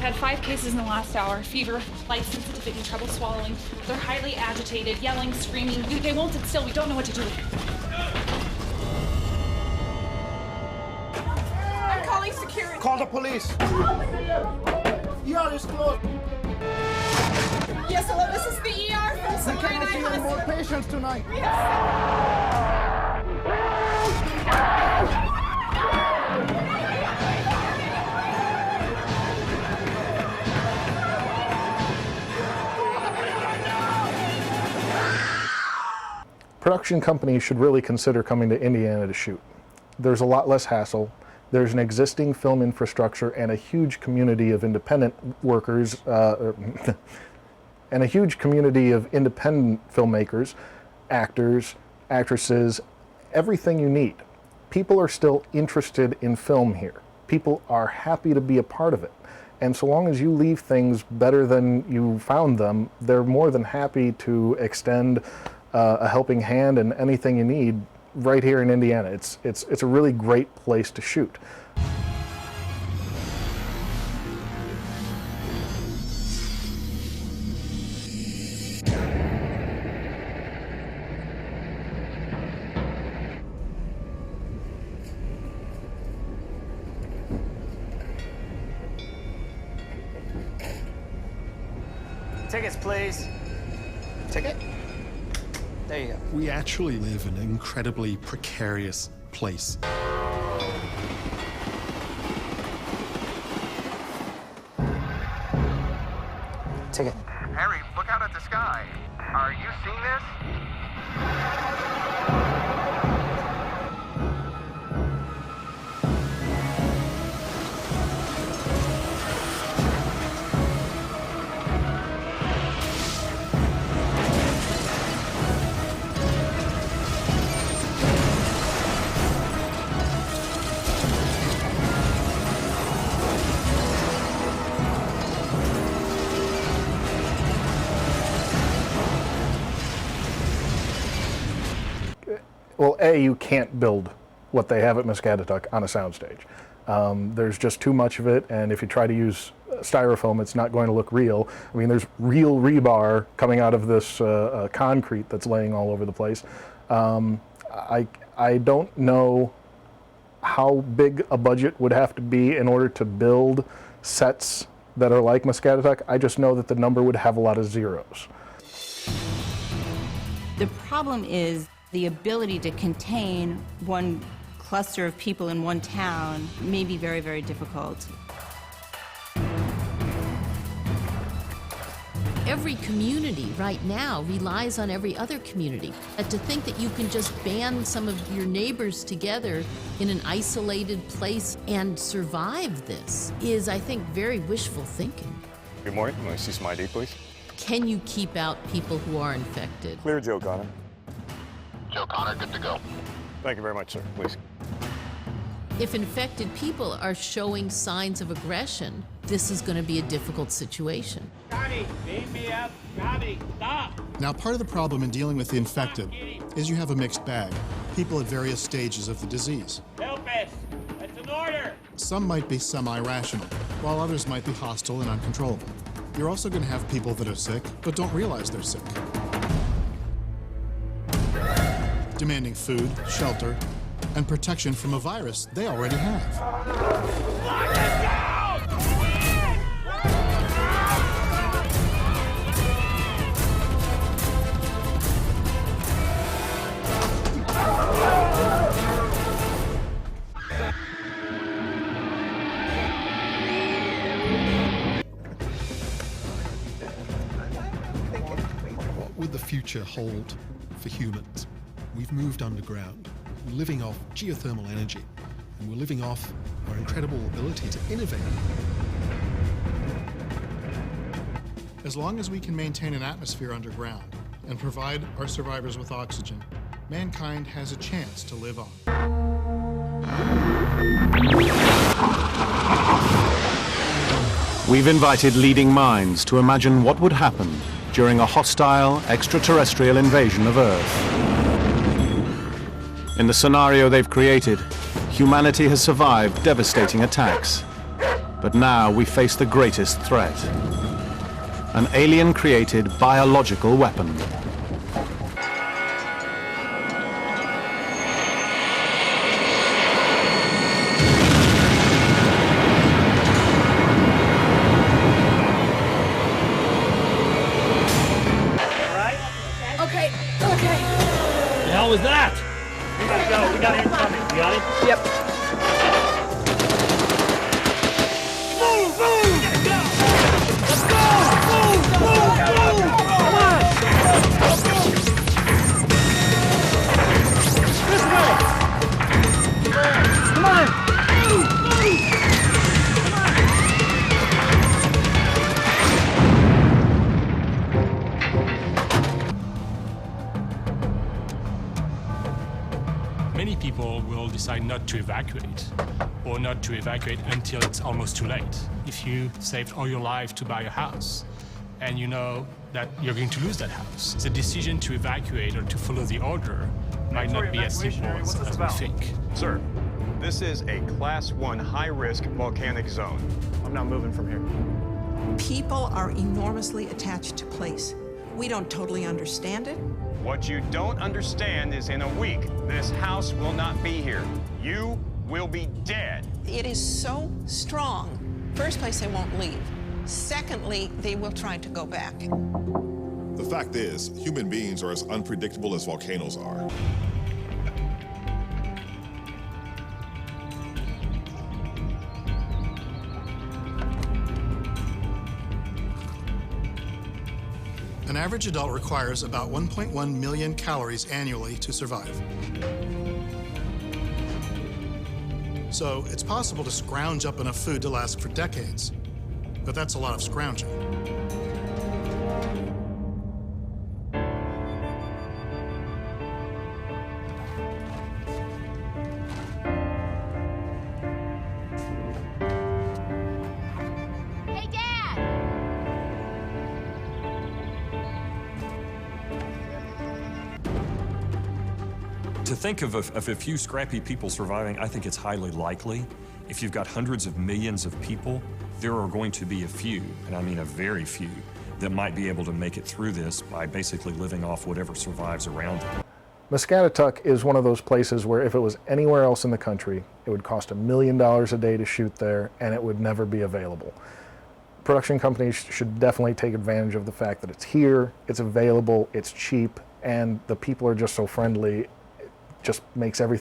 We've had 5 cases in the last hour. Fever, light sensitivity, trouble swallowing. They're highly agitated, yelling, screaming. They won't sit still. We don't know what to do. I'm calling security. Call the police. ER is closed. Yes, hello, this is the ER from We cannot see any more patients tonight. Production companies should really consider coming to Indiana to shoot. There's a lot less hassle. There's an existing film infrastructure and a huge community of independent workers, and a huge community of independent filmmakers, actors, actresses, everything you need. People are still interested in film here. People are happy to be a part of it. And so long as you leave things better than you found them, they're more than happy to extend a helping hand and anything you need right here in Indiana. It's a really great place to shoot. Tickets, please. Ticket? There you go. We actually live in an incredibly precarious place. Ticket. Harry, look out at the sky. Are you seeing this? Well, A, you can't build what they have at Muscatatuck on a soundstage. There's just too much of it, and if you try to use styrofoam, it's not going to look real. I mean, there's real rebar coming out of this concrete that's laying all over the place. I don't know how big a budget would have to be in order to build sets that are like Muscatatuck. I just know that the number would have a lot of zeros. The problem is the ability to contain one cluster of people in one town may be very, very difficult. Every community right now relies on every other community. And to think that you can just band some of your neighbors together in an isolated place and survive this is, I think, very wishful thinking. Good morning. Can I see some ID, please? Can you keep out people who are infected? Clear, Joe Connor. Joe Connor, good to go. Thank you very much, sir. Please. If infected people are showing signs of aggression, this is going to be a difficult situation. Johnny, beam me up. Johnny, stop. Now, part of the problem in dealing with the infected is you have a mixed bag. People at various stages of the disease. Help us. That's an order. Some might be semi-rational, while others might be hostile and uncontrollable. You're also going to have people that are sick, but don't realize they're sick, demanding food, shelter, and protection from a virus they already have. Lock it down! What would the future hold for humans? We've moved underground. We're living off geothermal energy, and we're living off our incredible ability to innovate. As long as we can maintain an atmosphere underground and provide our survivors with oxygen, mankind has a chance to live on. We've invited leading minds to imagine what would happen during a hostile extraterrestrial invasion of Earth. In the scenario they've created, humanity has survived devastating attacks. But now we face the greatest threat. An alien-created biological weapon. The hell was that? We gotta go. We got incoming. You got it? Yep. Move! Move! We gotta go! Let's go! Move! Move! Move! Come on! This way! Come on! Move! Move! Many people will decide not to evacuate, or not to evacuate until it's almost too late. If you saved all your life to buy a house, and you know that you're going to lose that house, the decision to evacuate or to follow the order might not be as simple as we think. Sir, this is a Class 1 high-risk volcanic zone. I'm not moving from here. People are enormously attached to place. We don't totally understand it. What you don't understand is in a week, this house will not be here. You will be dead. It is so strong. First place, they won't leave. Secondly, they will try to go back. The fact is, human beings are as unpredictable as volcanoes are. An average adult requires about 1.1 million calories annually to survive. So it's possible to scrounge up enough food to last for decades, but that's a lot of scrounging. Hey, Dad! To think of a few scrappy people surviving, I think it's highly likely. If you've got hundreds of millions of people, there are going to be a few, and I mean a very few, that might be able to make it through this by basically living off whatever survives around them. Muscatatuck is one of those places where if it was anywhere else in the country, it would cost $1 million a day to shoot there, and it would never be available. Production companies should definitely take advantage of the fact that it's here, it's available, it's cheap, and the people are just so friendly. It just makes everything